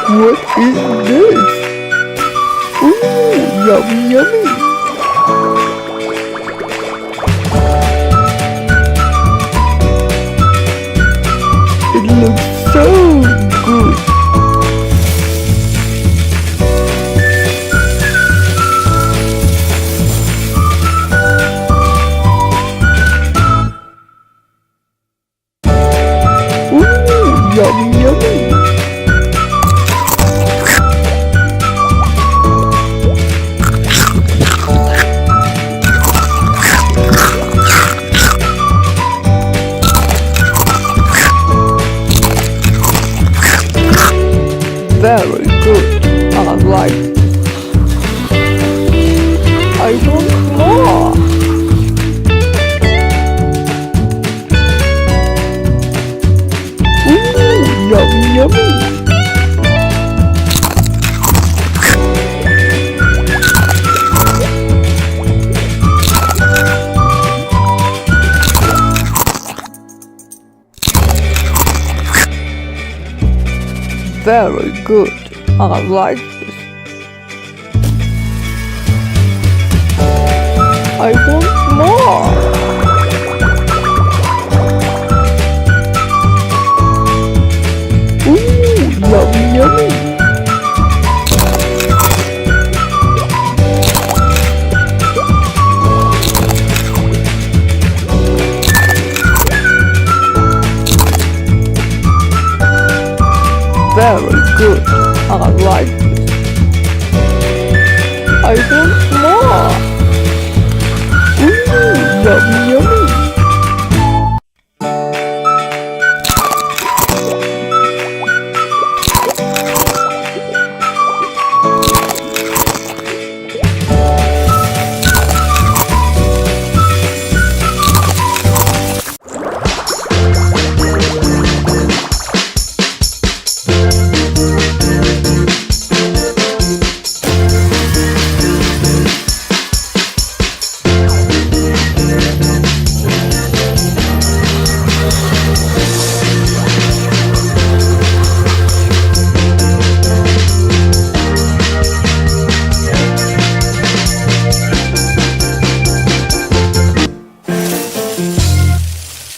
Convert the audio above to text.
What is this? Ooh, yummy, yummy. It looks so good. Yummy, yummy. Very good. I like it. I want more. Yummy, yummy. Very good. I like this. I want more. Yummy, yummy. Very good. I like this. I want more. Yummy,